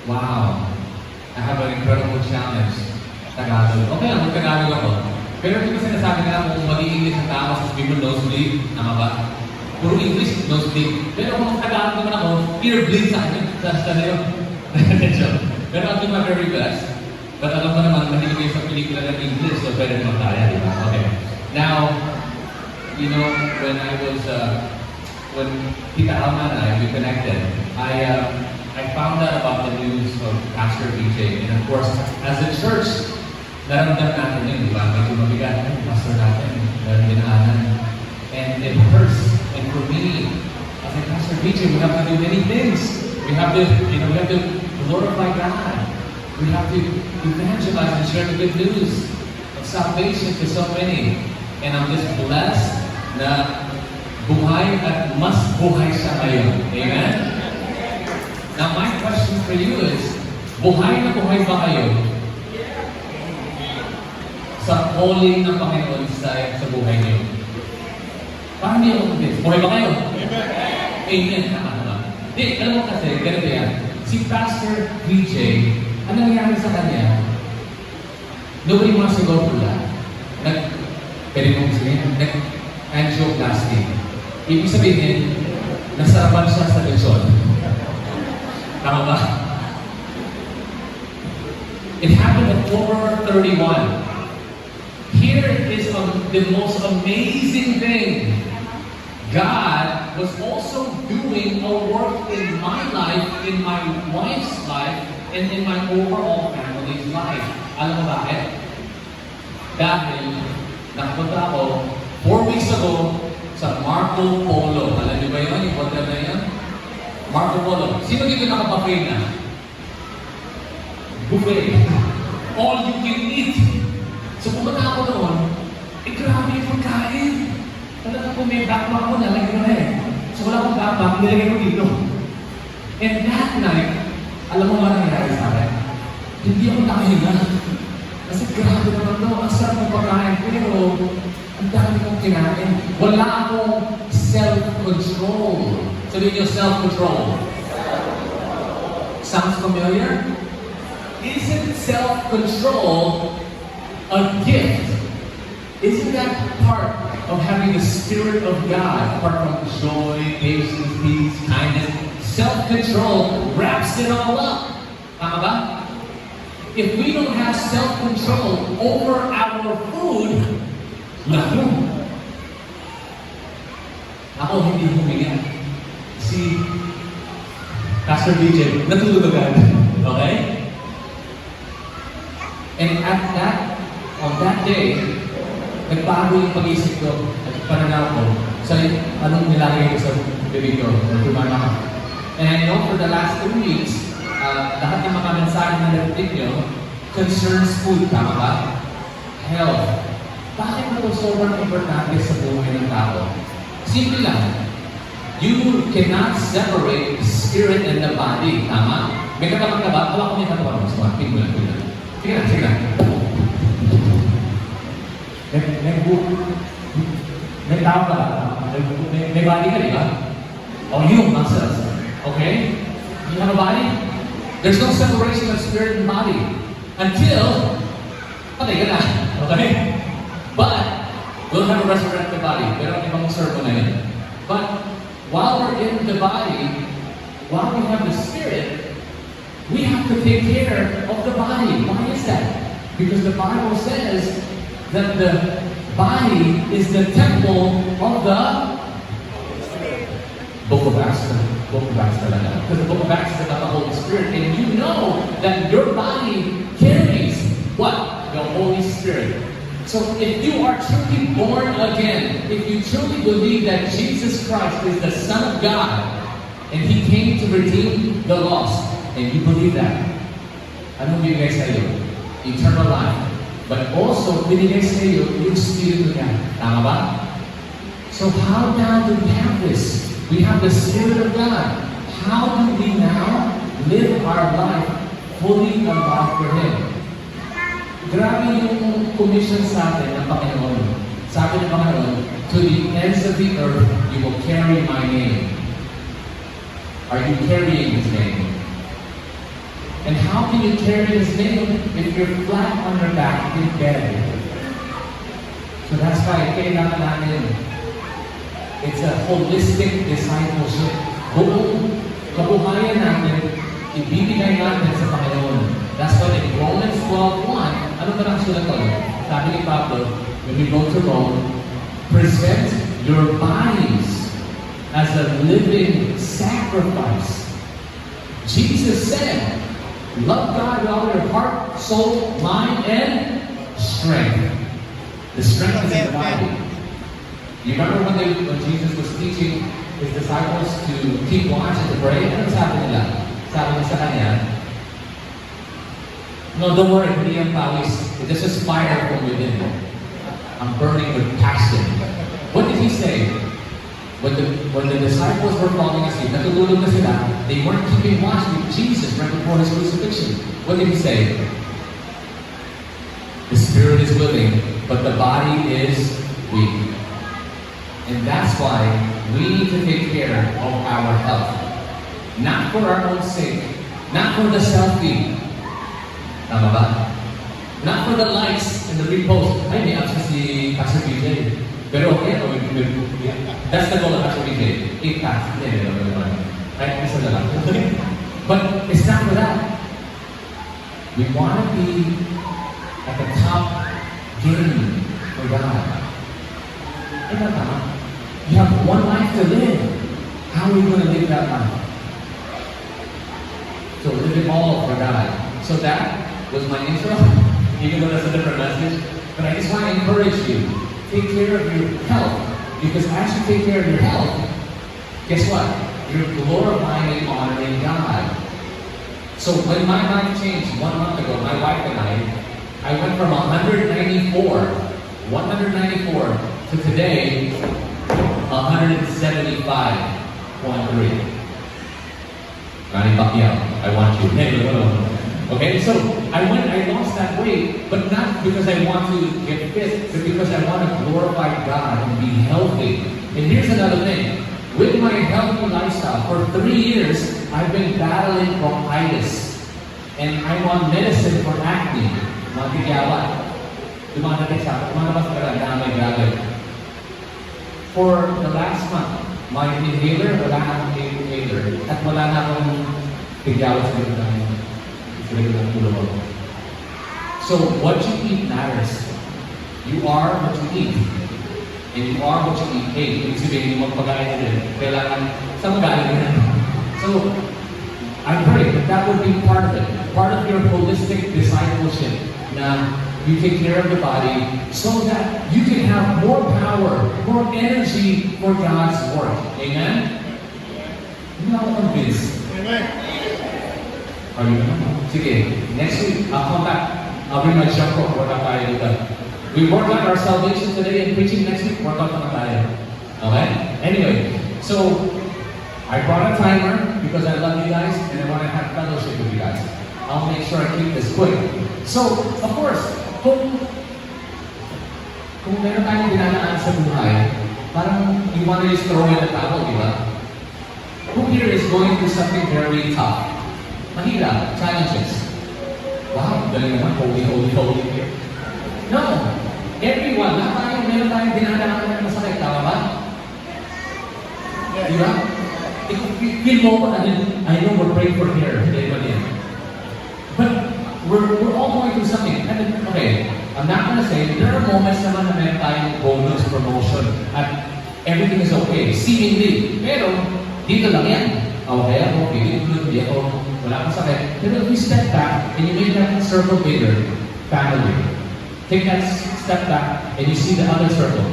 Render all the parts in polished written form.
Wow. I have an incredible challenge. Tagalog. Okay lang, mag-Tagalog ako. Pero hindi ko sinasabi na kung mag-i-English ang tao sa people nosebleed. Tama ba? Puro English, nosebleed. Pero kung Tagalog naman ako, earbleed sa akin. Sa nyo. Pero I'll do my very best. But alam mo naman, mahilig kayo sa pelikula ng English, so pwede naman tayo, di ba? Okay. Now, you know, when I was, when Tita Alma and I, we connected, I found out about the news of Pastor BJ. And of course, as a church, naramdam natin yun, di ba? Medyo mabigat, pastor natin, meron dinaanan. And it hurts. And for me, as a Pastor BJ, we have to do many things. We have to, you know, we have to glorify God. We have to evangelize and share the good news of salvation to so many. And I'm just blessed na buhay at mas buhay siya ngayon. Amen? Now my question for you is, buhay na buhay ba kayo sa calling ng Panginoon sa buhay niyo? Parang hindi ako mag-this. Buhay ba kayo? Amen! Amen. Tama. Di, alam mo kasi, ganito yan. Si Pastor VJ, ano nangyari sa kanya? Nobody wants to go through that. Pwede mong sabihin, angioplasty. Ibig sabihin, nasarapan siya sa lesion. Tama ba? It happened at 4:31. Here is the most amazing thing. God was also doing a work in my life, in my wife's life, and in my overall family's life. Alam mo bakit? Dahil nakapunta ako 4 weeks ago sa Marco Polo. Alam niyo ba yun? Yung hotel na yun? Marco Polo. Sino dito nakapag-pay na? Buffet. All you can eat. So pumunta ako noon, grabe yung pagkain. Talaga kung may backpack ako, nalagyan ko na eh. So wala akong backpack, nilagay ko dito. And that night, alam mo ba nangyari sa akin? Hindi ako nakahinga. Kasi grabe naman to, ang sarap ng pagkain. Pero, ang dami kong kinain. Wala akong self-control. Sabihin niyo, self-control. Sounds familiar? Isn't self-control a gift? Isn't that part of having the Spirit of God, apart from joy, patience, peace, kindness? Self-control wraps it all up. Tama ba? If we don't have self-control over our food, naku. Ako hindi huminga. Si Pastor BJ, natulog agad. Okay? And on that day, nagbago yung pag-isip ko at pananaw ko sa anong nilagay ko sa bibig ko. Tumama ko. And I know for the last 2 weeks, lahat ng mga mensahe na narinig nyo concerns food, tama ba? Health. Bakit na ito sobrang importante sa buhay ng tao? Simple lang. You cannot separate the spirit and the body, tama? May katawan ka ba? Hawak ko may katawan mo. So, tingnan. Sige lang. May tao ka ba? May body ka, di ba? O yung muscles. Okay? You have a body? There's no separation of spirit and body until patay ka na. Okay? But we'll have a resurrected body. Pero ibang sermon na yun. But while we're in the body, while we have the spirit, we have to take care of the body. Why is that? Because the Bible says that the body is the temple of the Book of Acts. Because the Book of Acts is about the Holy Spirit, and you know that your body carries what? The Holy Spirit. So if you are truly born again, if you truly believe that Jesus Christ is the Son of God, and He came to redeem the lost, and you believe that, anong bigay sa iyo? Eternal life. But also, binigay sa iyo yung Spirit niya. Tama ba? So how now do we have this? We have the Spirit of God. How do we now live our life fully alive for Him? Grabe yung commission sa atin ng Panginoon. Sabi ng Panginoon, to the ends of the earth, you will carry my name. Are you carrying His name? And how can you carry His name if you're flat on your back in bed? So that's why kailangan natin, it's a holistic discipleship. Buong kabuhayan natin, ibibigay natin sa Panginoon. That's why in Romans 12:1, ano ba ang sulat ko? Sabi ni Pablo, when we go to Rome, present your bodies as a living sacrifice. Jesus said, love God with all your heart, soul, mind, and strength. The strength is in the body. You remember when Jesus was teaching His disciples to keep watch and to pray? Ano sabi nila? Sabi niya sa kanya, no, don't worry, hindi ang pawis. This is fire from within. I'm burning with passion. What did He say? When the disciples were falling asleep, natululog na sila, they weren't keeping watch with Jesus right before His crucifixion. What did He say? The spirit is willing, but the body is weak. And that's why we need to take care of our health. Not for our own sake, not for the selfie. Tama ba? Not for the likes and the repost. Ay, may access si Pastor BJ. Pero okay, that's the goal of Pastor BJ. 8 packs. Right? Isa na lang. But it's not for that. We want to be at the top game for God. You have one life to live. How are you going to live that life? So live it all for God. So that was my intro, even though that's a different message. But I just want to encourage you, take care of your health. Because as you take care of your health, guess what? You're glorifying and honoring God. So when my life changed 1 month ago, my wife and I went from 194 to today, 175.3. Manny Pacquiao, I want you. Okay, so I lost that weight, but not because I want to get fit, but because I want to glorify God and be healthy. And here's another thing. With my healthy lifestyle, for 3 years, I've been battling bronchitis. And I'm on medicine for acne. Magigyawan. Lumalabas talaga, dami grabe. For the last month, my inhaler, wala na akong inhaler. At wala na akong bigyawan sa ng ulo ko. So, what you eat matters. You are what you eat. And you are what you eat. Hey, ibig sabihin, yung magpagain na din. Kailangan sa magaling na. So, I pray that that would be part of it. Part of your holistic discipleship. Na you take care of the body so that you can have more power, more energy for God's work. Amen? You know what this? Amen. Are you? Sige, next week, I'll come back. I'll bring my jump rope. Work out tayo dito. We work on our salvation today and preaching next week. Work out naman tayo. Okay? Anyway, so I brought a timer because I love you guys and I want to have fellowship with you guys. I'll make sure I keep this quick. So, of course, kung meron tayong dinanaan sa buhay, parang you want to just throw in the towel, di ba? Who here is going through something very tough? Mahirap, challenges. Wow, galing naman, holy. No! Everyone, meron tayong dinanaan ng masakit, tama ba? Di ba? Feel mo ko na I know we're praying for here, hindi ba din? But we're all going through something. And then, okay, I'm not going to say there are moments naman na meron tayong bonus, promotion, at everything is okay, seemingly. Pero, dito lang yan. Okay ako, hindi ako, wala akong sakit. Pero if you step back and you make that circle bigger, family. Take that step back and you see the other circle,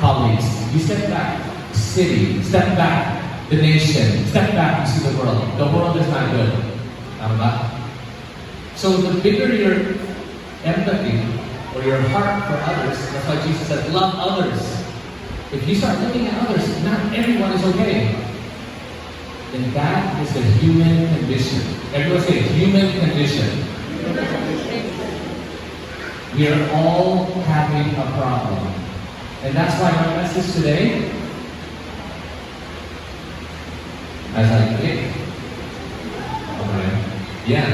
colleagues. You step back, city. Step back, the nation. Step back, you see the world. The world is not good. Tama ba? So the bigger your empathy or your heart for others, that's why Jesus said, love others. If you start looking at others, not everyone is okay. Then that is the human condition. Everyone say, human condition. We are all having a problem. And that's why my message today, as I think, okay, yeah.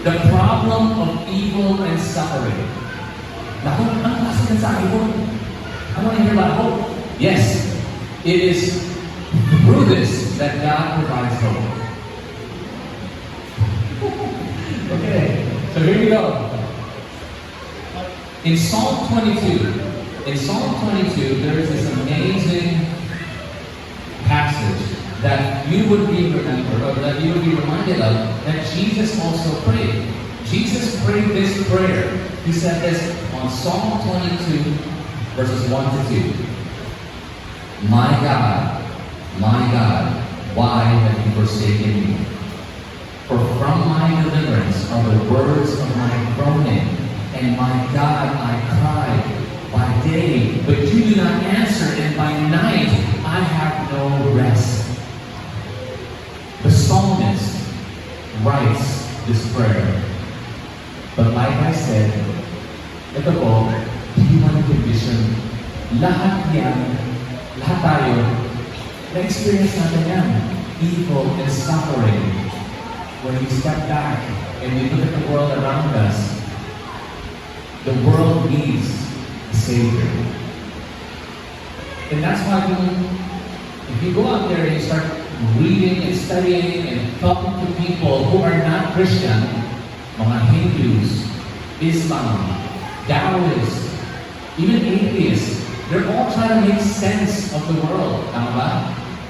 The problem of evil and suffering. Naku, ano kasi yan sa akin? I want to hear about hope. Yes, it is through this that God provides hope. Okay, so here we go. In Psalm 22, there is this amazing passage that you would be remembered, or that you would be reminded of, that Jesus also prayed. Jesus prayed this prayer. He said this on Psalm 22, verses 1 to 2. My God, why have you forsaken me? For from my deliverance are the words of my groaning, and my God, I cried by day, but you do not answer, and by night I have no rest. The psalmist writes this prayer. But like I said, ito po, human condition. Lahat tayo, na-experience natin yan. Evil and suffering. When we step back and we look at the world around us, the world needs a Savior. And that's why if you go out there and you start reading and studying and talking to people who are not Christian, mga Hindus, Islam, Taoists, even atheists, they're all trying to make sense of the world. Tama ba?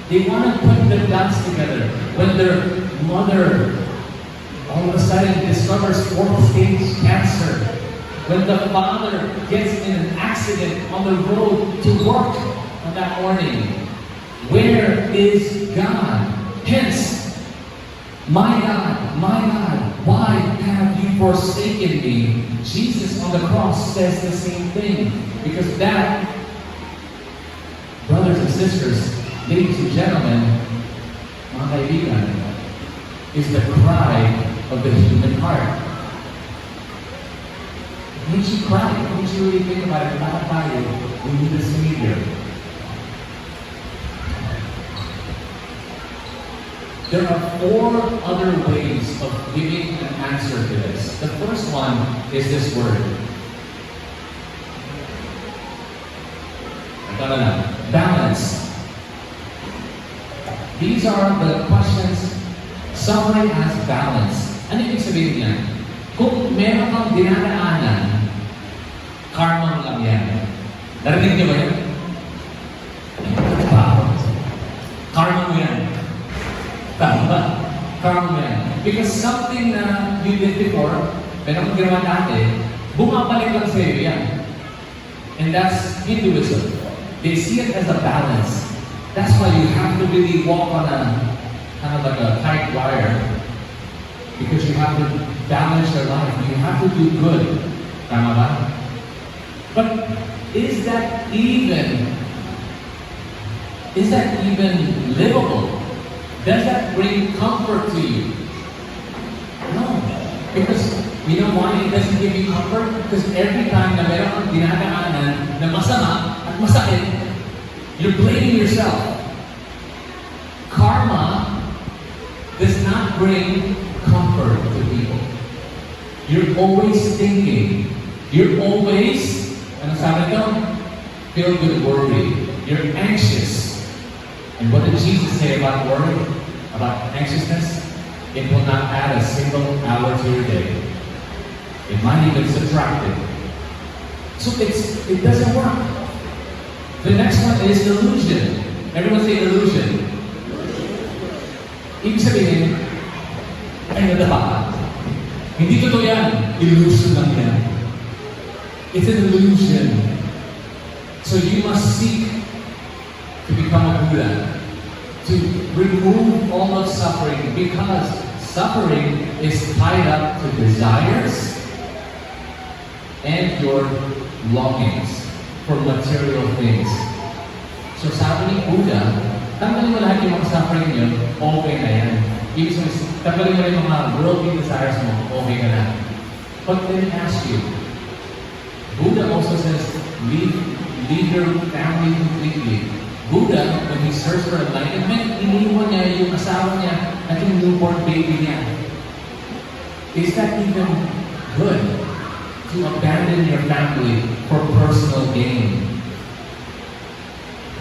They want to put the dots together. When their mother all of a sudden discovers fourth-stage cancer, when the father gets in an accident on the road to work on that morning, where is God? Hence, my God, why have you forsaken me? Jesus on the cross says the same thing. Because that, brothers and sisters, ladies and gentlemen, mga kaibigan, is the cry of the human heart. It makes you cry. It makes you really think about it. Lahat tayo, we need a Savior. There are 4 other ways of giving an answer to this. The first one is this word. Balance. These are the questions. Suffering has balance. Ano ibig sabihin niyan? Kung meron kang dinadaanan, karma lang yan. Narinig niyo ba yan? Karma mo yan. Tama. Karma mo yan. Because something na you did before, meron kang ginawa dati, bumabalik lang sa iyo yan. And that's Hinduism. They see it as a balance. That's why you have to really walk on a kind of like a tight wire, because you have to balance your life. You have to do good. Tama ba? But is that even livable? Does that bring comfort to you? No. Because you know why it doesn't give you comfort? Because every time na meron kang dinadaanan na masama at masakit, you're blaming yourself. Karma does not bring comfort to people. You're always thinking. You're always, ano sabi ito? Filled with worry. You're anxious. And what did Jesus say about worry? About anxiousness? It will not add a single hour to your day. It might even subtract it. So it doesn't work. The next one is illusion. Everyone say illusion. Ibig sabihin, ay nadapa. Hindi totoo yan. Illusion lang yan. It's an illusion. So you must seek to become a Buddha. To remove all of suffering, because suffering is tied up to desires and your longings for material things. So sabi ni Buddha, tanggalin mo lahat yung mga suffering nyo, okay na yan. Ibig sabihin, tanggalin mo yung mga worldly desires mo, okay ka na. But let me ask you, Buddha also says, leave your family completely. Buddha, when he searched for enlightenment, iniwan niya yung asawa niya at yung newborn baby niya. Is that even good? To abandon your family for personal gain?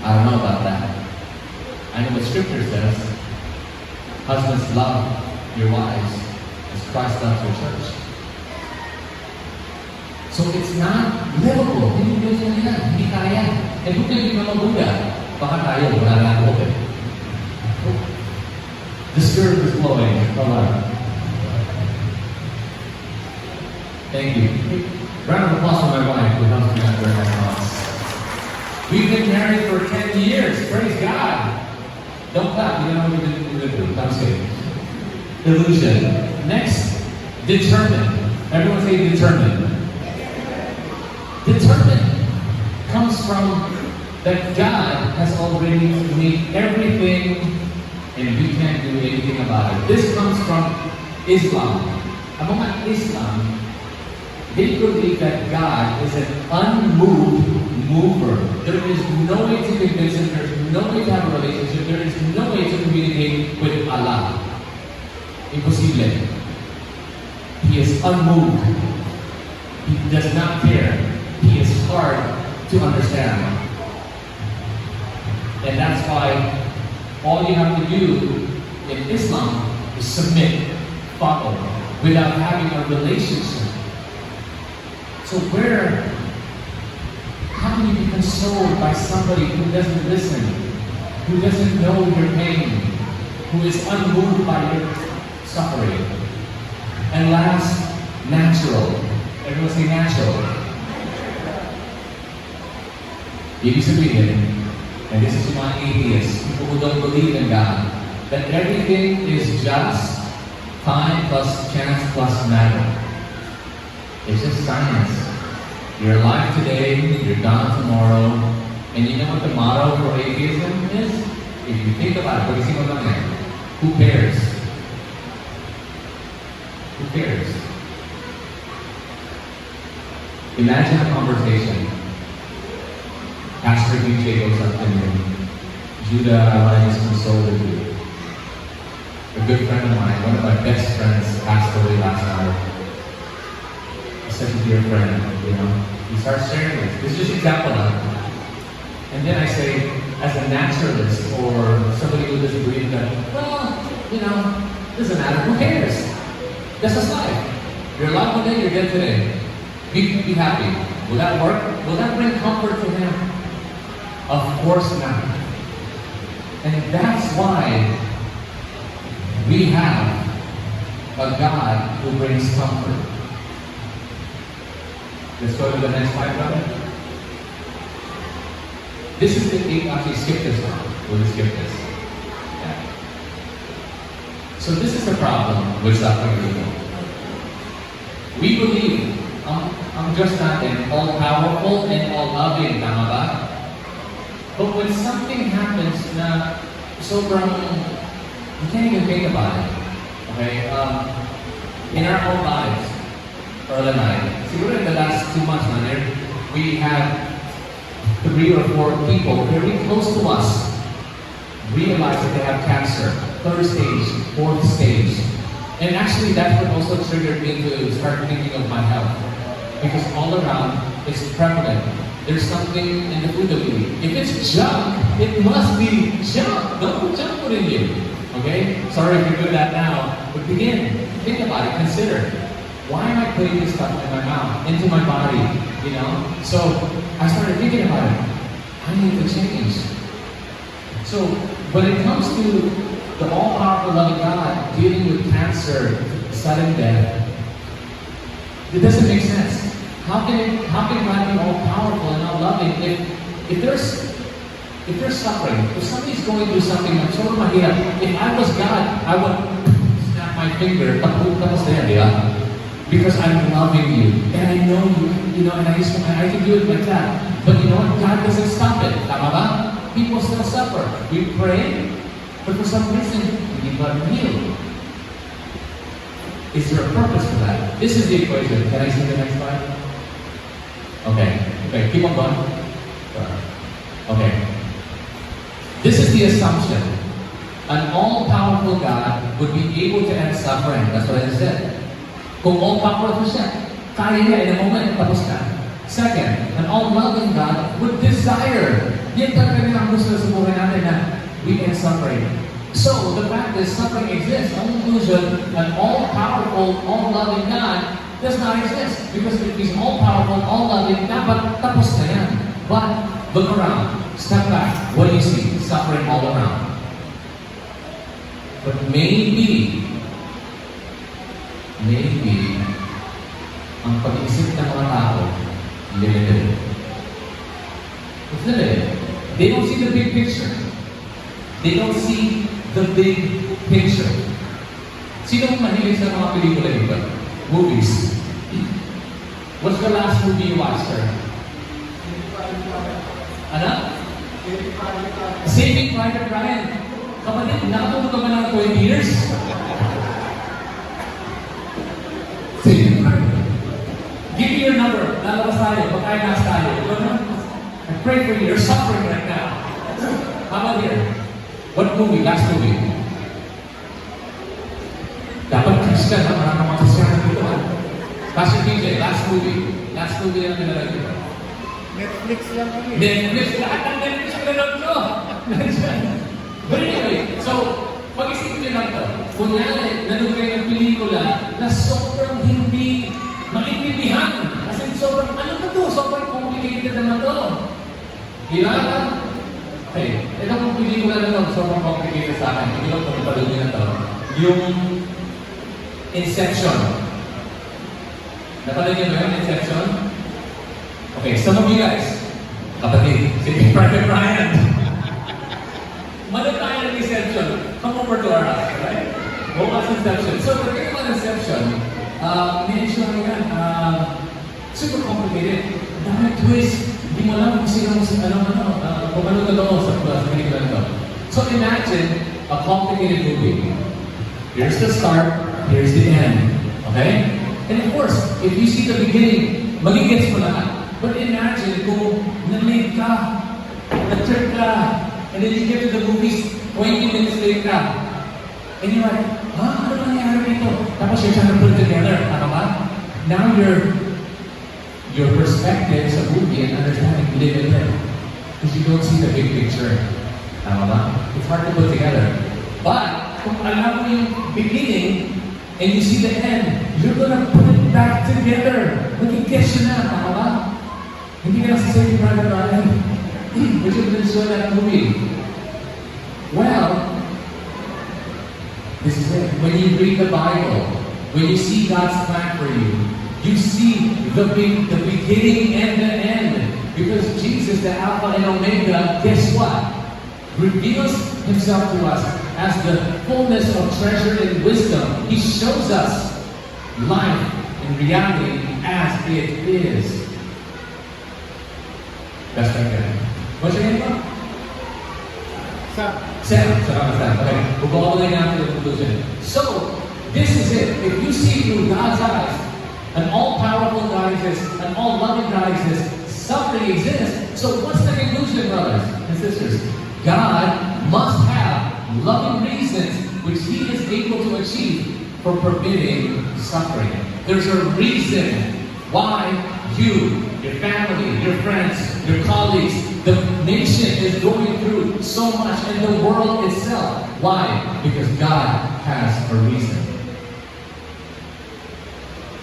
I don't know about that. I know what Scripture says. Husbands, love your wives as Christ loves your church. So it's not livable. Hindi kaya. And who can become a Buddha? Baka tayo, wala na open. The Spirit is flowing. Come on. Thank you. Round of applause for my wife who helps me out during my thoughts. We've been married for 10 years. Praise God. Don't clap. You know what we're going to do. I'm kidding. Illusion. Next, determined. Everyone say determined. Determined comes from that God has already made everything and we can't do anything about it. This comes from Islam. Among Islam, they believe that God is an unmoved mover. There is no way to convince him, there is no way to have a relationship, there is no way to communicate with Allah. Impossible. He is unmoved. He does not care. He is hard to understand. And that's why all you have to do in Islam is submit, follow, without having a relationship. So how can you be consoled by somebody who doesn't listen, who doesn't know your pain, who is unmoved by your suffering? And last, natural. Everyone say natural. Ibig sabihin, and this is my atheists, people who don't believe in God, that everything is just time plus chance plus matter. It's just science. You're alive today, you're gone tomorrow, and you know what the motto for atheism is? If you think about it, who cares? Who cares? Imagine a conversation. Pastor DJ goes up to me. Judah, I want to just console with you. A good friend of mine, one of my best friends, passed away last night. He's such a dear friend, you know. He starts sharing this. This is just an example of it. And then I say, as a naturalist or somebody who doesn't believe that, well, you know, doesn't matter. Who cares? That's just life. You're alive one day, you're dead today. Be happy. Will that work? Will that bring comfort to him? Of course not. And that's why we have a God who brings comfort. Let's go to the next slide, brother. This is actually skip this one. We'll just skip this. Yeah. So this is the problem with suffering people. We believe I'm just not an all-powerful and all-loving, tama ba? But when something happens na sobrang, you can't even think about it. Okay? In our own lives, Earl and I, siguro in the last 2 months, we have 3 or 4 people very close to us realize that they have cancer, 3rd stage, 4th stage. And actually that's what also triggered me to start thinking of my health. Because all around, it's prevalent. There's something in the food that we eat. If it's junk, it must be junk. Don't put junk food in you. Okay? Sorry if you're doing that now, but begin. Think about it. Consider. Why am I putting this stuff in my mouth, into my body? You know? So I started thinking about it. I need to change. So when it comes to the all-powerful love of God dealing with cancer, sudden death, it doesn't make sense. How can God be all powerful and all loving if there's suffering, if somebody's going through something, if I was God, I would snap my finger, because I'm loving you, and I know you know, and I can do it like that. But you know what? God doesn't stop it. Tama ba? People still suffer. We pray, but for some reason, we need God to heal. Is there a purpose for that? This is the equation. Can I see the next slide? Okay, keep on going. Okay. This is the assumption. An all-powerful God would be able to end suffering. That's what I just said. Kung all-powerful siya, kaya niya in a moment, tapos ka. Second, an all-loving God would desire. Yan talaga rin ang gusto sa buhay natin na we can suffering. So, the fact that suffering exists, ang conclusion, an all-powerful, all-loving God does not exist. Because if He's all-powerful, all-loving, dapat tapos na yan. But, look around. Step back. What do you see? Suffering all around. But maybe, ang pag-iisip ng mga tao, limited. It's limited. They don't see the big picture. They don't see the big picture. Sino mahilig sa mga pelikula dito? Movies. What's the last movie you watched, sir? Ano? Saving Private Ryan. Kapatid, nakatulog ka ba ng 20 years? Saving Private. Give me your number. Lalabas tayo. Pagkainas tayo. I pray for you. You're suffering right now. How about here? What movie? Last movie? Dapat Christian. Marami mga Christian dito. Pastor DJ, last movie. Last movie na pinalagay dito. Netflix lang kami. Netflix. Lahat ng Netflix ang pinalagay nyo. But anyway, so, pag-isipin nyo lang ito. Kunyari, nanood kayo ng pelikula na sobrang hindi maintindihan. Kasi sobrang, ano ba ito? Sobrang complicated naman ito. Kailangan, okay, itong pelikula na ito, sobrang complicated sa akin. Hindi ko kung napanood nyo na ito. Yung Inception. Napanood nyo ba yung Inception? Okay, some of you guys, kapatid, si Private Ryan. Manood tayo ng Inception. Come over to our house, right? Bukas Inception. So, the thing about Inception, ni-ensure lang yan, super complicated. Dami twist. Hindi mo alam kung sino kung ano totoo sa pelikula nito. So, imagine a complicated movie. Here's the start, here's the end. Okay? And of course, if you see the beginning, magigets mo lahat. But imagine kung na-late ka, na-trip ka, and then you get to the movies 20 minutes later ka. And you're like, ano nangyari dito? Tapos you're trying to put it together. Tama ba? Now your perspective sa movie and understanding limited. Because you don't see the big picture. Tama ba? It's hard to put together. But, kung alam mo yung beginning, and you see the end, you're gonna put it back together. Magigets yun na. Tama ba? Hindi ka nasa Saving Private Ryan. Which is the show that movie. Well, this is it. When you read the Bible, when you see God's plan for you, you see the beginning and the end. Because Jesus, the Alpha and Omega, guess what? Reveals Himself to us as the fullness of treasure and wisdom. He shows us life in reality as it is. Best I can. What's your name? Sam. Sam. Okay. We'll go all the way down to the conclusion. So, this is it. If you see through God's eyes, an all-powerful God exists, an all-loving God exists, suffering exists. So what's the conclusion, brothers and sisters? God must have loving reasons which He is able to achieve for permitting suffering. There's a reason why you, your family, your friends, your colleagues, the nation is going through so much, and the world itself. Why? Because God has a reason.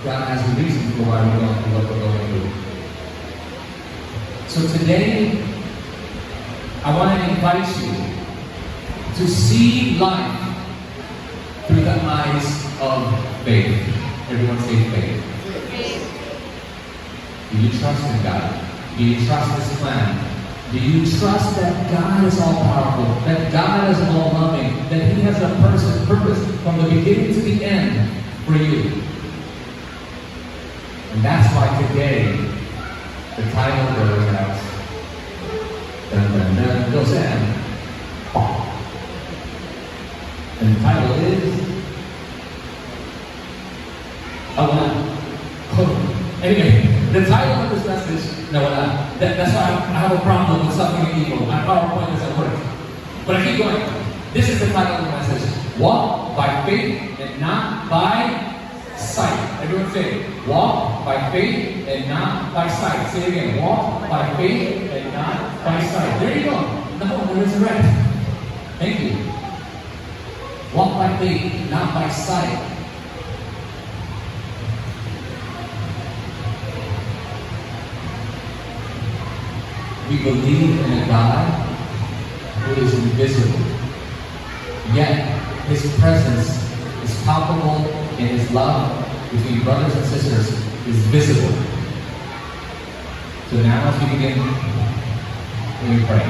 God has a reason for why we're going through what we're going through. So today, I want to invite you to see life through the eyes of faith. Everyone say faith. Do you trust in God? Do you trust His plan? Do you trust that God is all-powerful, that God is all-loving, that He has a purpose from the beginning to the end for you? And that's why today, the title goes as, goes in. And the title is, anyway, the title of this message, that's why I have a problem with suffering evil. My PowerPoint doesn't work. But I keep going. This is the title of the message. Walk by faith and not by sight. Everyone say, walk by faith and not by sight. Say it again, walk by faith and not by sight. There you go. No, there is a resurrect. Thank you. Walk by faith, not by sight. We believe in a God who is invisible, yet His presence is palpable and His love between brothers and sisters is visible. So now as we begin, let me pray.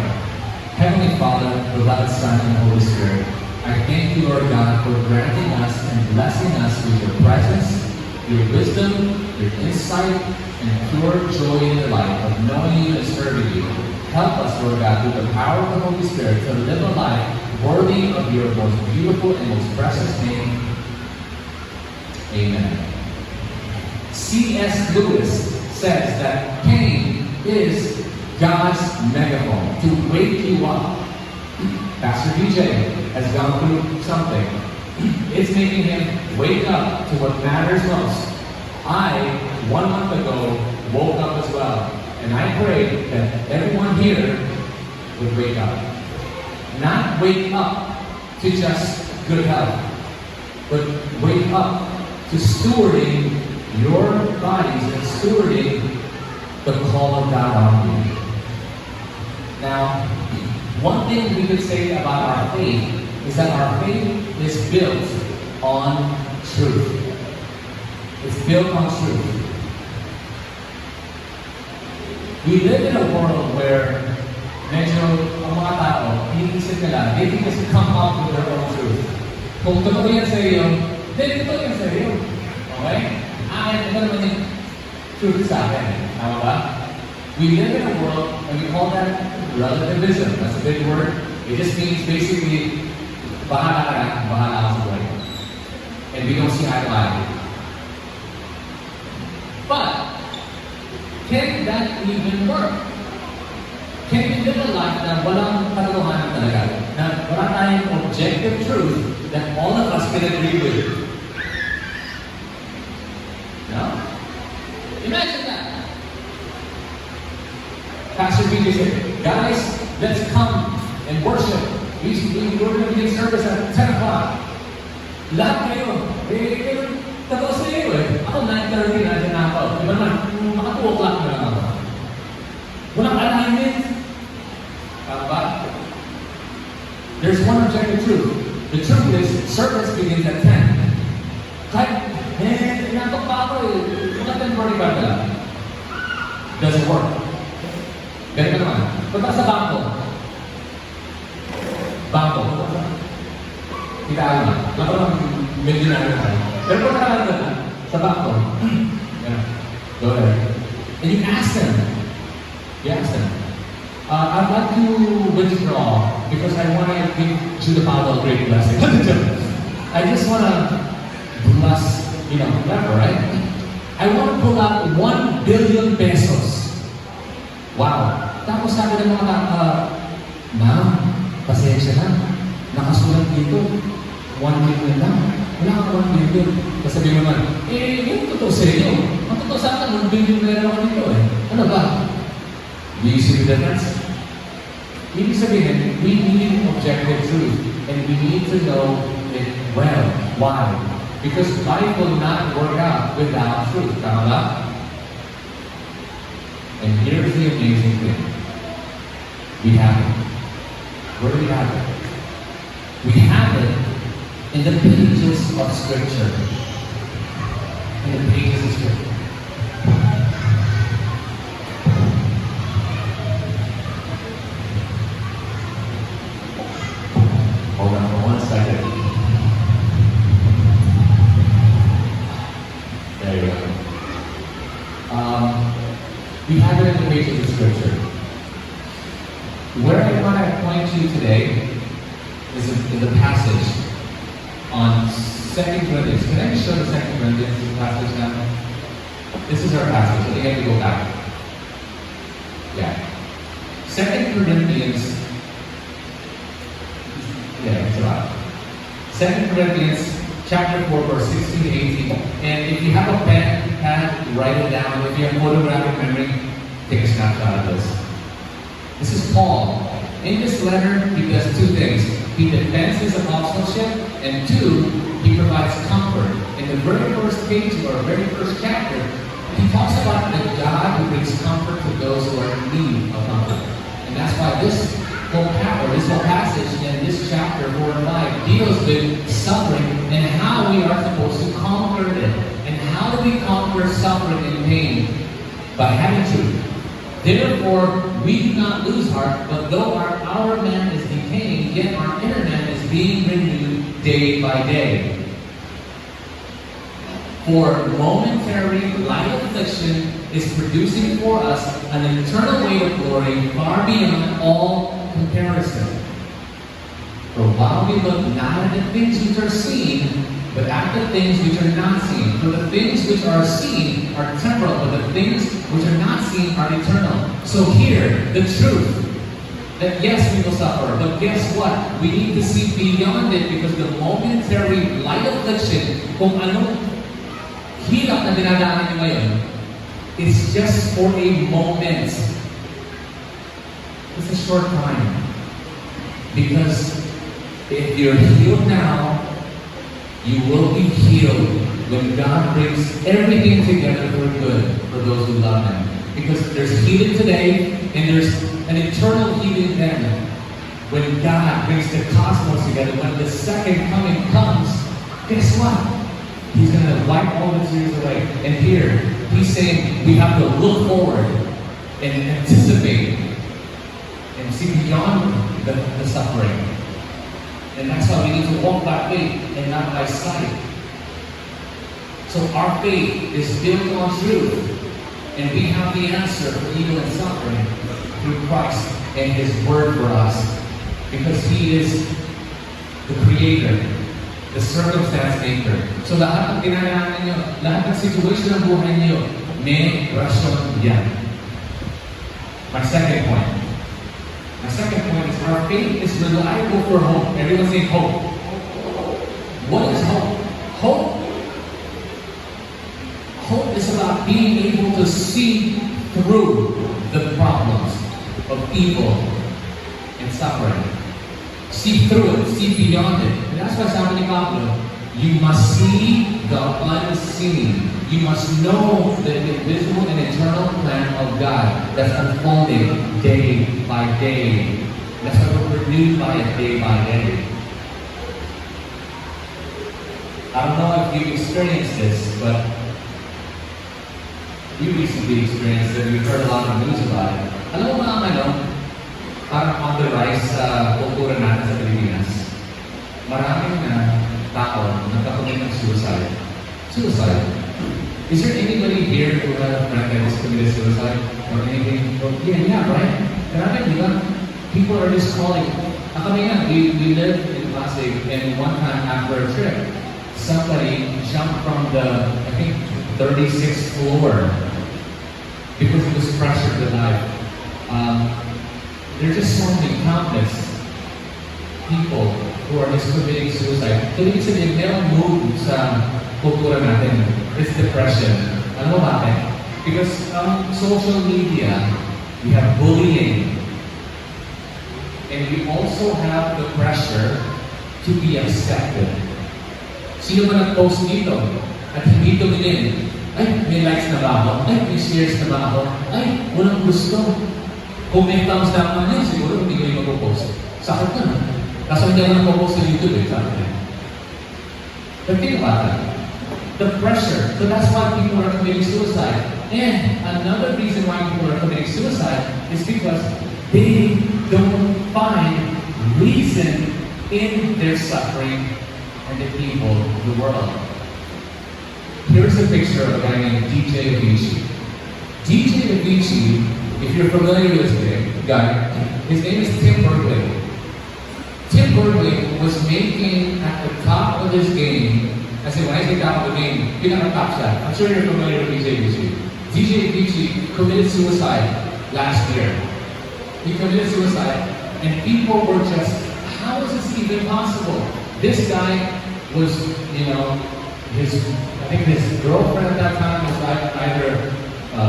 Heavenly Father, beloved Son, and Holy Spirit, I thank you, Lord God, for granting us and blessing us with your presence, your wisdom, your insight, and pure joy in the life of knowing you and serving you. Help us, Lord God, through the power of the Holy Spirit to live a life worthy of your most beautiful and most precious name. Amen. C.S. Lewis says that pain is God's megaphone to wake you up. Pastor DJ has gone through something. It's making him wake up to what matters most. I, 1 month ago, woke up as well. And I pray that everyone here would wake up. Not wake up to just good health, but wake up to stewarding your bodies and stewarding the call of God on you. Now, one thing we could say about our faith is that our faith is built on truth. It's built on truth. We live in a world where medyo ang mga tao, iniisip nila, they can just come up with their own truth. Kung totoo yan sa iyo, then totoo yan sa iyo. Okay? Ito naman yung truth sa akin. Tama ba? We live in a world, and we call that relativism. That's a big word. It just means basically, bahala ka na, bahala ka sa buhay. And we don't see eye to eye. But, can that even work? Can we live a life na walang katotohanan talaga? Na wala tayong objective truth that all of us can agree with? No? Imagine that. Pastor BJ said, guys, let's come and worship. We're going to begin service at 10 o'clock. Lahat kayo, tapos na yun eh. Ako 9:30 na dyan na ako. Diba naman, mga 2 o'clock na lang ako. Walang alignment. Tama ba? There's one objective truth. The truth is, service begins at 10. Kahit, inatok pa ako eh. Mga 10:45 na lang. Doesn't work. Ganito naman. Punta ka sa bangko. Bangko. Kita naman. Naparang millionaire na tayo. Pero punta ka lang doon sa bangko. Yeah. Go there. And you ask them. I'd like to withdraw because I want to give Judah Pavel a great blessing. I just want to bless, whatever, right? I want to pull out 1 billion pesos. Wow. Tapos sabi ng mga ma'am, pasensya na. Nakasulat dito. 1 million lang. Wala kang 1 million. Tapos sabi mo naman, yung totoo sa inyo. Ang totoo sa akin, 1 billion meron ako dito eh. Ano ba? Do you see the difference? Ibig sabihin, we need objective truth. And we need to know it well. Why? Because life will not work out without truth. Tama ba? And here's the amazing thing. We have it. Where do we have it? We have it in the pages of Scripture. In the pages of Scripture. Hold on for 1 second. There you go. We have it in the pages of Scripture. Where I want to point to today is in the passage on 2 Corinthians. Can I just show the 2 Corinthians passage now? This is our passage. I think I have to go back. Yeah. 2 Corinthians. Yeah, it's about 2 Corinthians chapter 4, verse 16 to 18. And if you have a pen, pad, write it down. If you have photographic memory, take a snapshot of this. This is Paul. In this letter, he does two things. He defends his apostleship, and two, he provides comfort. In the very first page or very first chapter, he talks about the God who brings comfort to those who are in need of comfort. And that's why this whole passage in this chapter 4 and 5 deals with suffering and how we are supposed to conquer it. And how do we conquer suffering and pain? By having truth. Therefore, we do not lose heart, but though our outer man is decaying, yet our inner man is being renewed day by day. For momentary light affliction is producing for us an eternal weight of glory far beyond all comparison. For while we look not at the things which are seen, but at the things which are not seen. For the things which are seen are temporal, but the things which are not seen are eternal. So here, the truth, that yes, we will suffer, but guess what? We need to see beyond it because the momentary light affliction, kung anong hirap na dinadaanan niyo ngayon, is just for a moment. It's a short time. Because if you're healed now, you will be healed when God brings everything together for good for those who love Him. Because there's healing today, and there's an eternal healing then. When God brings the cosmos together, when the second coming comes, guess what? He's going to wipe all the tears away. And here, He's saying we have to look forward and anticipate and see beyond the suffering. And that's why we need to walk by faith and not by sight. So our faith is built on truth. And we have the answer for evil and suffering through Christ and His Word for us. Because He is the Creator, the circumstance maker. So lahat ng kinailangan niyo, lahat ng situation ng buhay niyo, may rasyon yan. My second point is our faith is reliable for hope. Everyone say hope. What is hope? Hope is about being able to see through the problems of evil and suffering. See through it, see beyond it. And that's why sabi ni Pablo, you must see the unseen. You must know the invisible and eternal plan of God that's unfolding day by day. That's why we're renewed by it day by day. I don't know if you've experienced this, but you recently experienced it. We've heard a lot of news about it. Alam mo ba parang on the rise sa kultura natin sa Pilipinas, maraming tao nagkakumit ng suicide. Suicide. Is there anybody here who had a friend that has committed suicide or anything? Oh, yeah, right? Marami, di ba? People are just calling. Kami nga, we lived in Pasig, and one time after a trip, somebody jumped from the, I think, 36th floor because he was pressured to die. There are just so many countless people who are just committing suicide. So, ibig sabihin, merong mood sa kultura natin. It's depression. Ano ba bakit? Because social media, we have bullying. And we also have the pressure to be accepted. Sino ba nag-post dito? At hindi tumingin? Ay, may likes na ba ako? Ay, may shares na ba ako? Ay, walang gusto. Kung may thumbs down man yun, siguro hindi ko yung mag-post. Sakit ka na. Kaso hindi ako nag-post sa YouTube eh. But think about that. The pressure. So that's why people are committing suicide. And another reason why people are committing suicide is because they don't find reason in their suffering and the people of the world. Here's a picture of a guy named DJ Avicii. DJ Avicii, if you're familiar with this guy, his name is Tim Bergling. Tim Bergling was making at the top of his game. I say, when I say top of the game, pinaka-top siya. I'm sure you're familiar with DJ Avicii. DJ Avicii committed suicide last year. He committed suicide, and people were just, how is this even possible? This guy was, you know, I think his girlfriend at that time was either a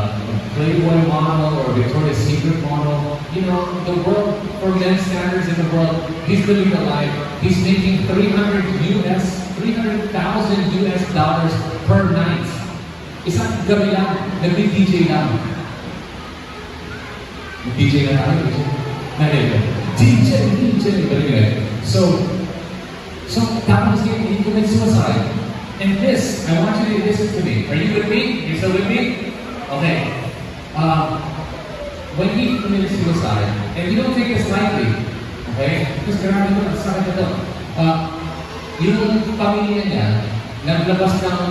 Playboy model or a Victoria's Secret model. You know, the world, for men's standards in the world, he's living the life. He's making $300,000 US per night. Isang gabi lang, nag-DJ lang. DJ na tayo. DJ. But anyway, so that was he committed suicide. And this, I want you to listen to me. Are you with me? You still with me? Okay. When he committed suicide, and you don't take this lightly, okay? Because grabe mo, ang sakit na to. Yung pamilya niya, naglabas ng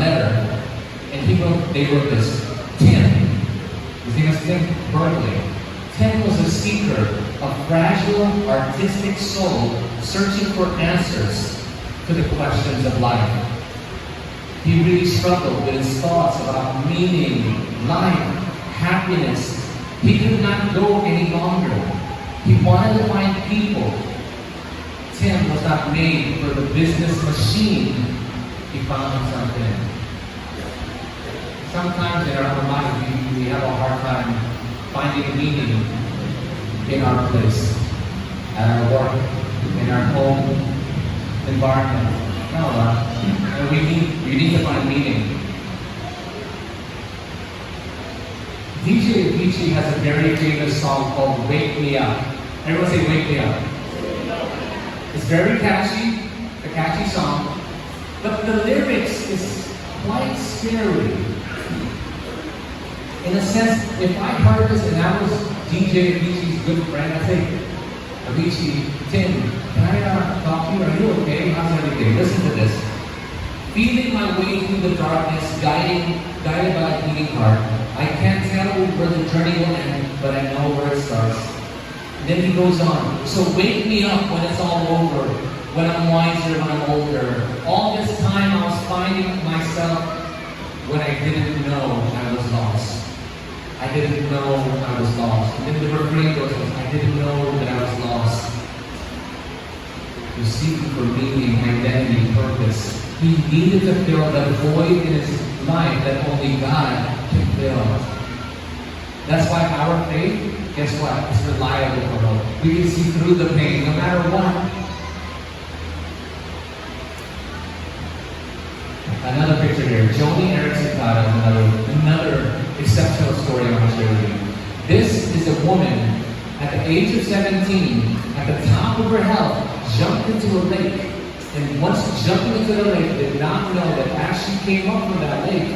letter, and they wrote this. Tim, his name is Tim Berkeley. Tim was a seeker, a fragile, artistic soul searching for answers to the questions of life. He really struggled with his thoughts about meaning, life, happiness. He could not go any longer. He wanted to find people. Tim was not made for the business machine he found himself in. Sometimes in our lives we have a hard time finding meaning in our place, at our work, in our home environment. And we need to find meaning. DJ Avicii has a very famous song called Wake Me Up. Everyone say Wake Me Up. It's very catchy, a catchy song, but the lyrics is quite scary. In a sense, if I heard this and I was DJ Avicii's good friend, I'd say, Avicii, Tim, can I talk to you? Are you okay? How's everything? Listen to this. Feeling my way through the darkness, guided by a beating heart. I can't tell where the journey will end, but I know where it starts. Then he goes on. So wake me up when it's all over, when I'm wiser, when I'm older. All this time I was finding myself when I didn't know I was lost. I didn't know I was lost. And then the refrain goes, I didn't know that I was lost. He was seeking for meaning, identity, purpose. He needed to fill that void in his life that only God can fill. That's why our faith, guess what? It's reliable for us. We can see through the pain, no matter what. Another picture here. Joni Eareckson Tada, another exceptional story I want to share with you. This is a woman at the age of 17, at the top of her health, jumped into a lake. And once jumping into the lake, did not know that as she came up from that lake,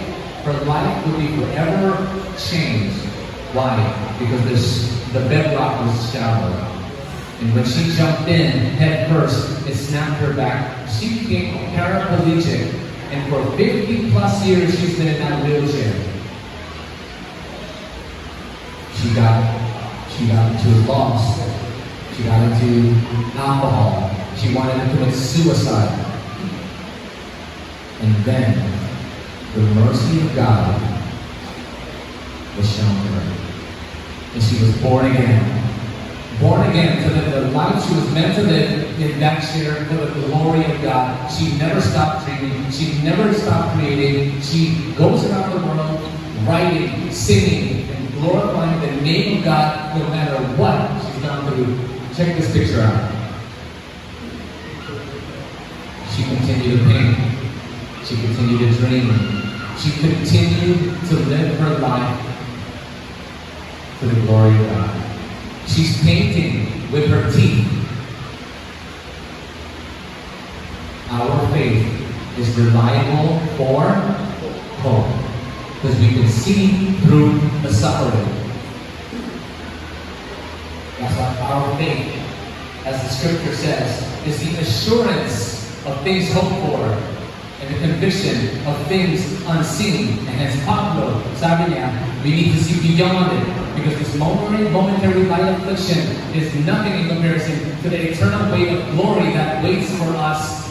her life would be forever changed. Why? Because the bedrock was shallow. And when she jumped in head first, it snapped her back. She became paraplegic. And for 50 plus years, she's been in that wheelchair. She was lost. She got into alcohol. She wanted to commit suicide. And then, the mercy of God was shown to her. And she was born again. Born again to live the life she was meant to live in that chair for the glory of God. She never stopped dreaming. She never stopped creating. She goes around the world writing, singing, and glorifying the name of God no matter what she's gone through. Check this picture out. She continued to paint. She continued to dream. She continued to live her life for the glory of God. She's painting with her teeth. Our faith is reliable for hope. Because we can see through the suffering. That's why our faith, as the scripture says, is the assurance of things hoped for and the conviction of things unseen. And as Pablo, sabi niya, we need to see beyond it. Because this momentary light affliction is nothing in comparison to the eternal weight of glory that waits for us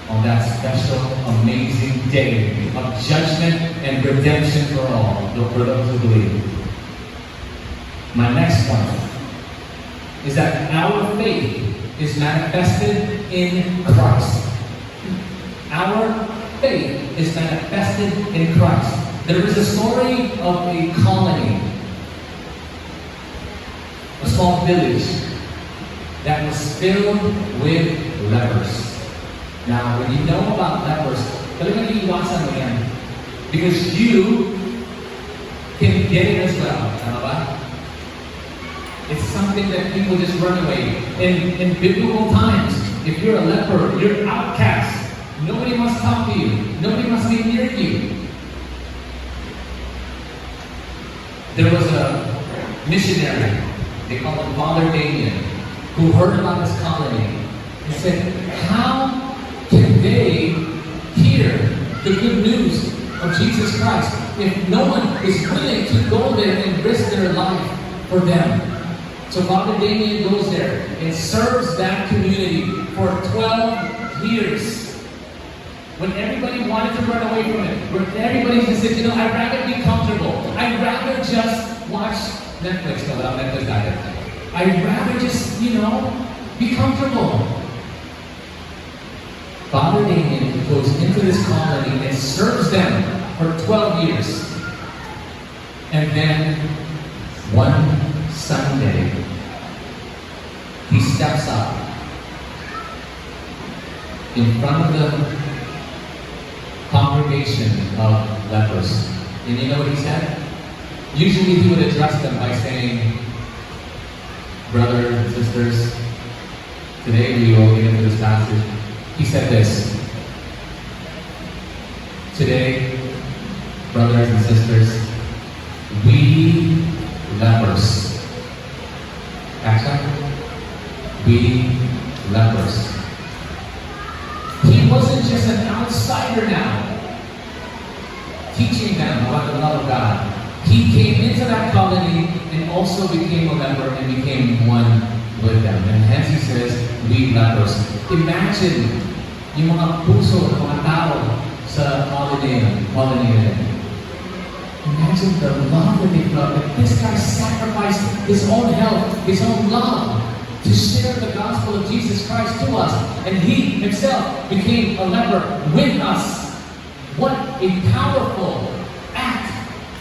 on that special, amazing day of judgment and redemption for all, for those who believe. My next point is that our faith is manifested in Christ. Our faith is manifested in Christ. There is a story of a colony, a small village that was filled with lepers. Now, when you know about lepers, talagang iiwasan mo yan. Because you can get it as well. Tama ba? It's something that people just run away. In biblical times, if you're a leper, you're outcast. Nobody must talk to you. Nobody must be near you. There was a missionary, they call him Father Damien, who heard about this colony and said, how can they hear the good news of Jesus Christ if no one is willing to go there and risk their life for them? So Father Damien goes there and serves that community for 12 years. When everybody wanted to run away from it, when everybody just said, I'd rather be comfortable. I'd rather just watch Netflix. No, without Netflix either. I'd rather just, be comfortable. Father Damien goes into this colony and serves them for 12 years. And then, one Sunday, he steps up in front of the congregation of lepers. And you know what he said? Usually he would address them by saying, brothers and sisters, today we will get into this passage. He said this, today, brothers and sisters, we lepers. Action. We lepers. He wasn't just an outsider now, teaching them about the love of God. He came into that colony and also became a leper and became one with them. And hence he says, we lepers. Imagine yung mga puso, mga tao sa colony. Imagine the love that they felt, that this guy sacrificed his own health, his own love, to share the gospel of Jesus Christ to us. And he himself became a leper with us. What a powerful act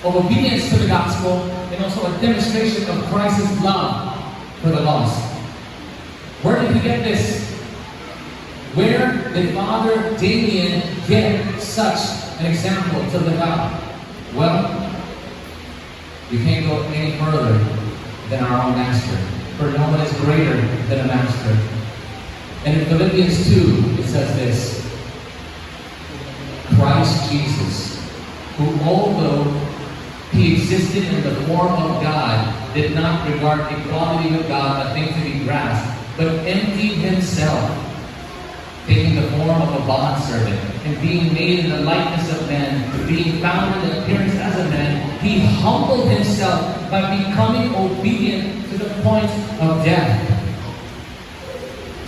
of obedience to the gospel, and also a demonstration of Christ's love for the lost. Where did he get this? Where did Father Damien get such an example to live out? Well, you can't go any further than our own Master. For no one is greater than a master. And in Philippians 2, it says this, Christ Jesus, who although he existed in the form of God, did not regard equality with God a thing to be grasped, but emptied himself, taking the form of a bondservant, and being made in the likeness of men, being found in the appearance as a man, he humbled himself by becoming obedient to the point of death.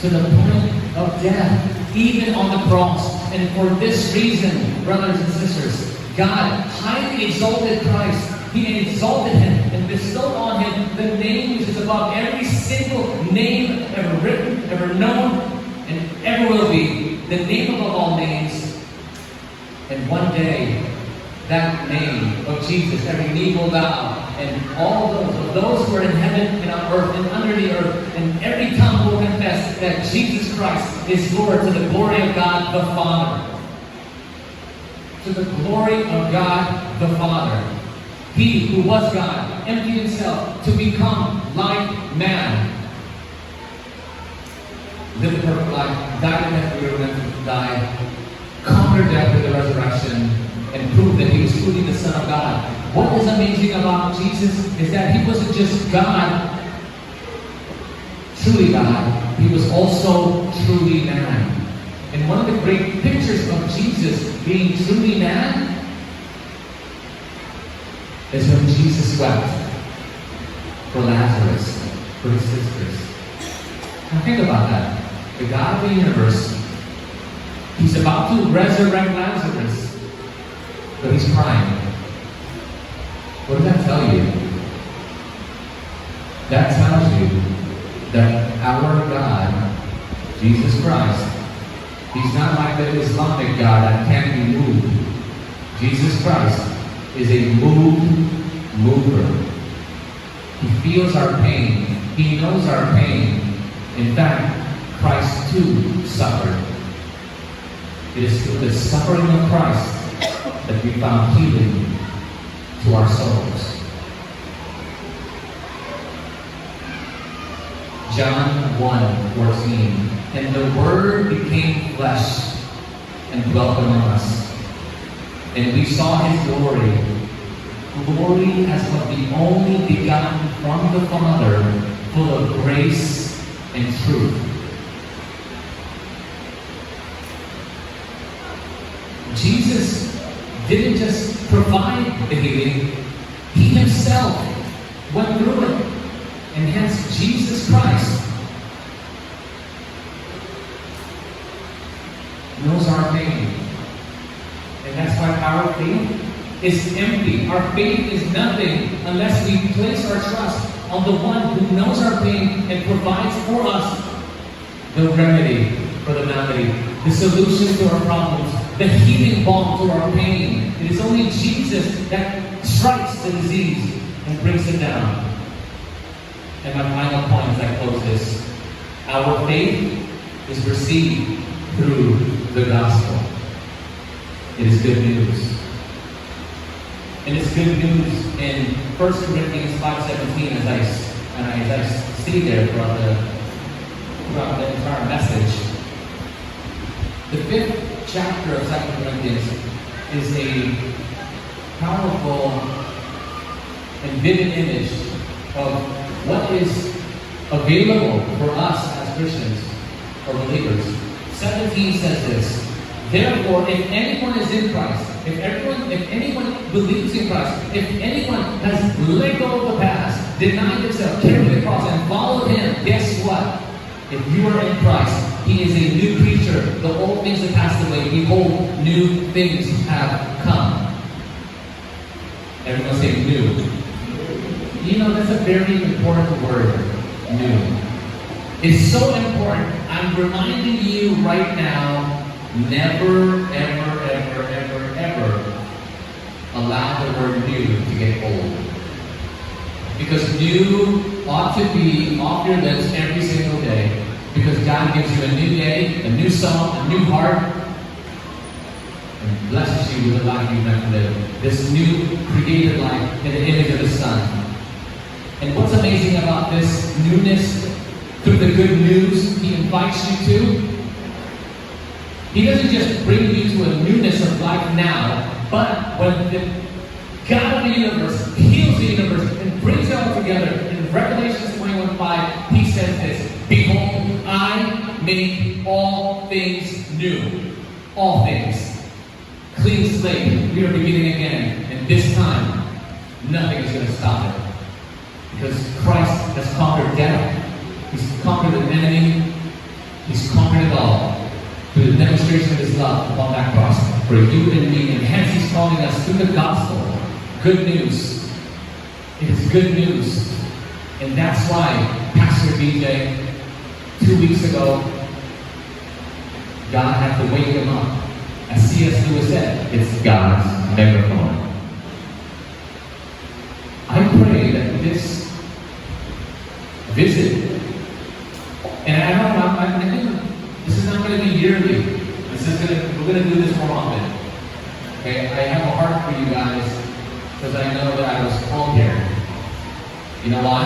To the point of death, even on the cross. And for this reason, brothers and sisters, God highly exalted Christ. He exalted him and bestowed on him the name which is above every single name ever written, ever known, and ever will be. The name above all names. And one day, that name of Jesus, every knee will bow, and all those who are in heaven and on earth and under the earth, and every tongue will confess that Jesus Christ is Lord, to the glory of God the Father. To the glory of God the Father. He who was God emptied himself to become like man. Lived a perfect life, died the death we were meant to die, conquered death with the resurrection, and proved that he was truly the Son of God. What is amazing about Jesus is that he wasn't just God, truly God, he was also truly man. And one of the great pictures of Jesus being truly man is when Jesus wept for Lazarus, for his sisters. Now think about that. The God of the universe, he's about to resurrect Lazarus, but he's crying. What does that tell you? That tells you that our God, Jesus Christ. He's not like the Islamic God that can't be moved. Jesus Christ is a mover. He feels our pain. He knows our pain. In fact, Christ too suffered. It is through the suffering of Christ that we found healing to our souls. John 1:14. And the Word became flesh and dwelt among us. And we saw His glory. Glory as of the only begotten from the Father, full of grace and truth. Jesus didn't just provide the healing, He Himself went through it. And hence, Jesus Christ knows our pain. And that's why our faith is empty. Our faith is nothing unless we place our trust on the one who knows our pain and provides for us the remedy for the malady, the solution to our problems, the healing balm to our pain. It is only Jesus that strikes the disease and brings it down. And my final point as I close this, our faith is received through the gospel. It is good news. And it's good news in 1 Corinthians 5:17 as I see there throughout the entire message. The 5th chapter of 2 Corinthians is a powerful and vivid image of what is available for us as Christians or believers. 17 says this, therefore, if anyone is in Christ, if anyone believes in Christ, if anyone has let go of the past, denied himself, carried the cross, and followed Him, guess what? If you are in Christ, He is a new creature. The old things have passed away. Behold, new things have come. Everyone say new. You know, that's a very important word, new. It's so important. I'm reminding you right now, never, ever, ever, ever, ever allow the word new to get old. Because new ought to be off your lips every single day. Because God gives you a new day, a new song, a new heart, and blesses you with the life you've meant to live. This new created life in the image of His Son. And what's amazing about this newness, through the good news He invites you to, He doesn't just bring you to a newness of life now, but when the God of the universe heals the universe and brings it all together, in Revelation 21:5, He says this, behold, I make all things new. All things. Clean slate. We are beginning again. And this time, nothing is going to stop it. Because Christ has conquered death. He's conquered the enemy. He's conquered it all. Through the demonstration of His love upon that cross for you and me. And hence He's calling us through the gospel. Good news. It is good news. And that's why Pastor BJ, 2 weeks ago, God had to wake him up. As C.S. Lewis said, it's God's megaphone. I pray that this visit, and I think this is not going to be yearly. We're going to do this more often. Okay, I have a heart for you guys because I know that I was called here. You know why?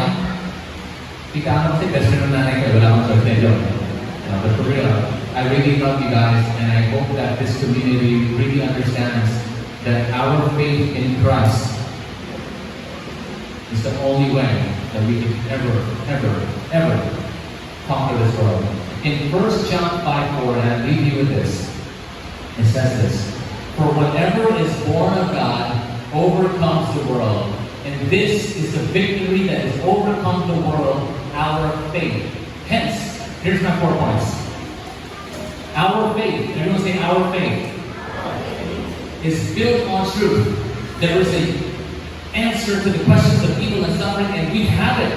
But for real, I really love you guys, and I hope that this community really understands that our faith in Christ is the only way that we can ever conquer this world. In 1 John 5:4, and I leave you with this, it says this, for whatever is born of God overcomes the world. And this is the victory that has overcome the world, our faith. Hence, here's my 4 points. Our faith, everyone say our faith, is built on truth. There is an answer to the questions of evil and suffering, and we have it.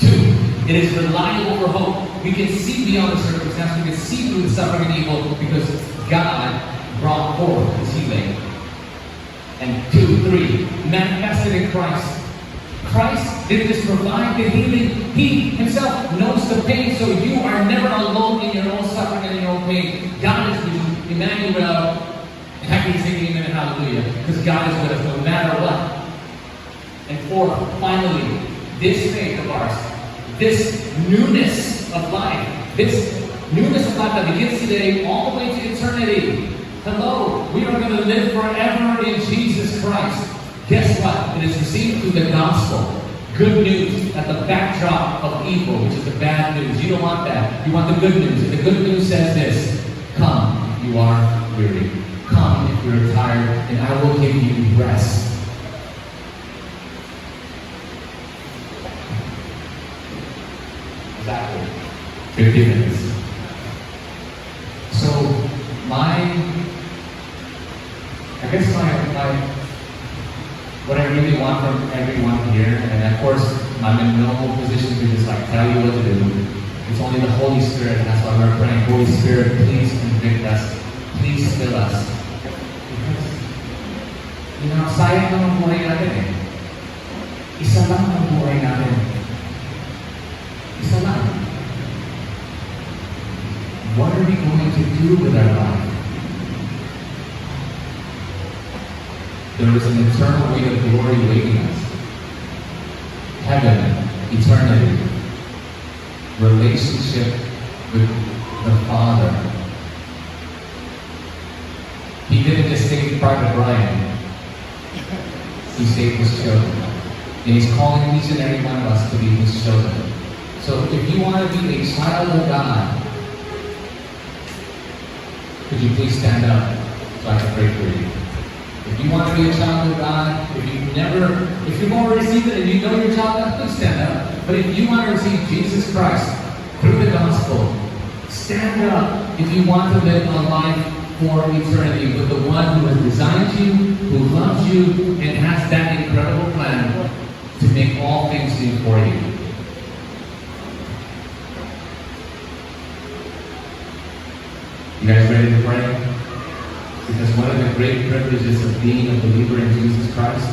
2, It is reliable for hope. We can see beyond the circumstance. We can see through the suffering and evil because God brought forth His healing. And 2, 3, manifested in Christ. Christ didn't just provide the healing. He Himself knows the pain, so you are never alone in your own suffering and your own pain. God is with you. Emmanuel. I can sing amen and hallelujah because God is with us no matter what. And 4, finally, this faith of ours, this newness of life that begins today all the way to eternity. Hello, we are going to live forever in Jesus Christ. Guess what? It is received through the gospel. Good news at the backdrop of evil, which is the bad news. You don't want that. You want the good news. And the good news says this: come if you are weary. Come if you're tired, and I will give you rest. Exactly. 50 minutes. So, what I really want from everyone here, and of course, I'm in no position to just tell you what to do. It's only the Holy Spirit, and that's why we're praying. Holy Spirit, please convict us. Please fill us. Because, sayang naman buhay natin eh. Isa lang ang buhay natin. Isa lang. What are we going to do with our life? There is an eternal weight of glory waiting us. Heaven, eternity, relationship with the Father. He didn't just save Private Ryan. He saved His children. And He's calling each and every one of us to be His children. So if you want to be a child of God, could you please stand up so I can pray for you? If you want to be a child of God, if you've already received it and you know you're a child of God, please stand up. But if you want to receive Jesus Christ through the gospel, stand up if you want to live a life for eternity with the one who has designed you, who loves you, and has that incredible plan to make all things new for you. You guys ready to pray? Because one of the great privileges of being a believer in Jesus Christ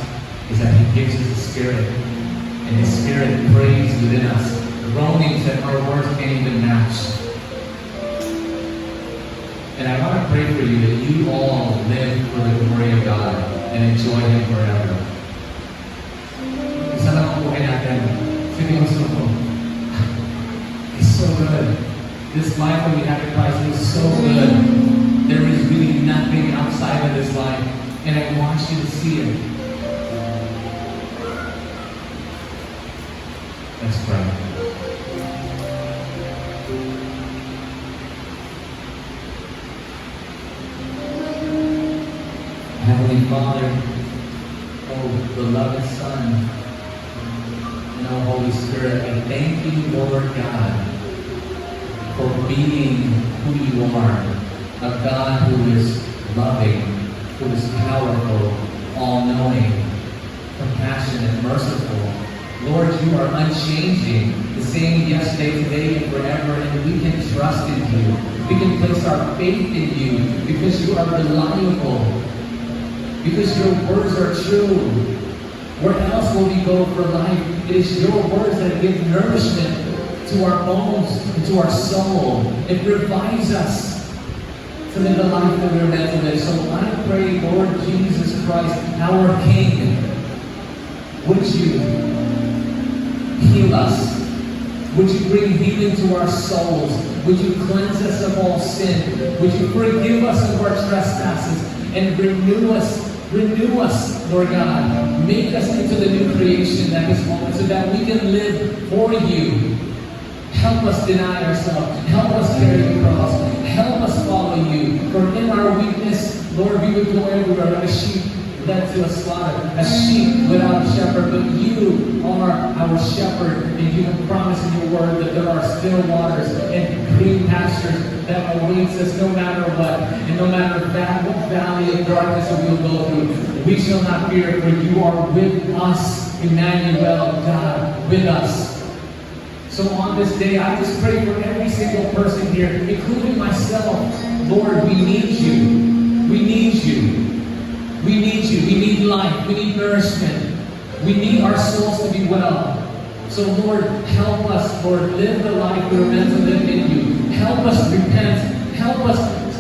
is that He gives us the Spirit. And His Spirit prays within us, groanings that our words can't even match. And I want to pray for you that you all live for the glory of God and enjoy Him forever. Isa lang ang buhay natin. Seryoso ko. It's so good. This life that we have in Christ is so good. There is really nothing outside of this life, and I want you to see it. Let's pray. Heavenly Father, oh beloved Son, and oh Holy Spirit, I thank you, Lord God, for being who you are. A God who is loving, who is powerful, all-knowing, compassionate, merciful. Lord, you are unchanging, the same yesterday, today, and forever, and we can trust in you. We can place our faith in you because you are reliable, because your words are true. Where else will we go for life? It is your words that give nourishment to our bones and to our soul. It revives us to live the life that we're meant to live. So I pray, Lord Jesus Christ, our King, would you heal us? Would you bring healing to our souls? Would you cleanse us of all sin? Would you forgive us of our trespasses and renew us, Lord God. Make us into the new creation at this moment so that we can live for you. Help us deny ourselves. Help us carry the cross. Help us follow you. For in our weakness, Lord, we would go everywhere like a sheep led to a slaughter, a sheep without a shepherd. But you are our shepherd, and you have promised in your word that there are still waters and green pastures that awaits us no matter what. And no matter what valley of darkness that we'll go through, we shall not fear, for you are with us, Emmanuel, God, with us. So on this day, I just pray for every single person here, including myself. Lord, we need you. We need you. We need you. We need life. We need nourishment. We need our souls to be well. So Lord, help us, Lord, live the life we were meant to live in you. Help us repent. Help us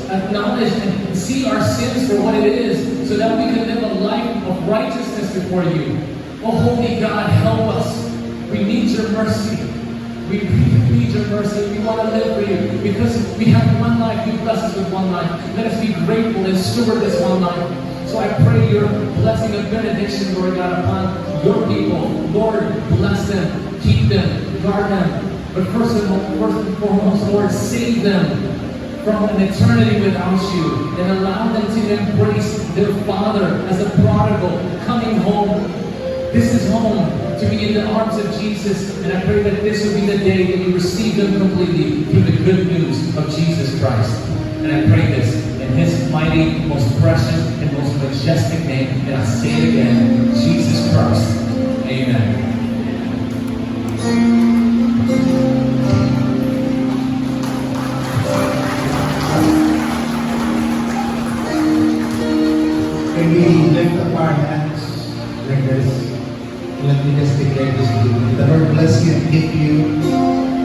acknowledge and see our sins for what it is, so that we can live a life of righteousness before you. Oh, holy God, help us. We need your mercy. We need your mercy. We want to live for you. Because we have one life. You bless us with one life. Let us be grateful and steward this one life. So I pray your blessing and benediction, Lord God, upon your people. Lord, bless them, keep them, guard them. But first and foremost, Lord, save them from an eternity without you, and allow them to embrace their Father as a prodigal coming home. This is home, to be in the arms of Jesus, and I pray that this will be the day that you receive them completely through the good news of Jesus Christ. And I pray this in His mighty, most precious, and most majestic name, and I say it again, Jesus Christ. Amen. Can we lift up our hands like this? Let me just declare this to you. The Lord bless you and keep you,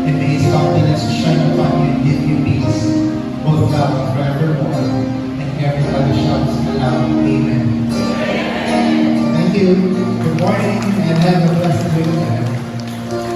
and may His countenance shine upon you and give you peace.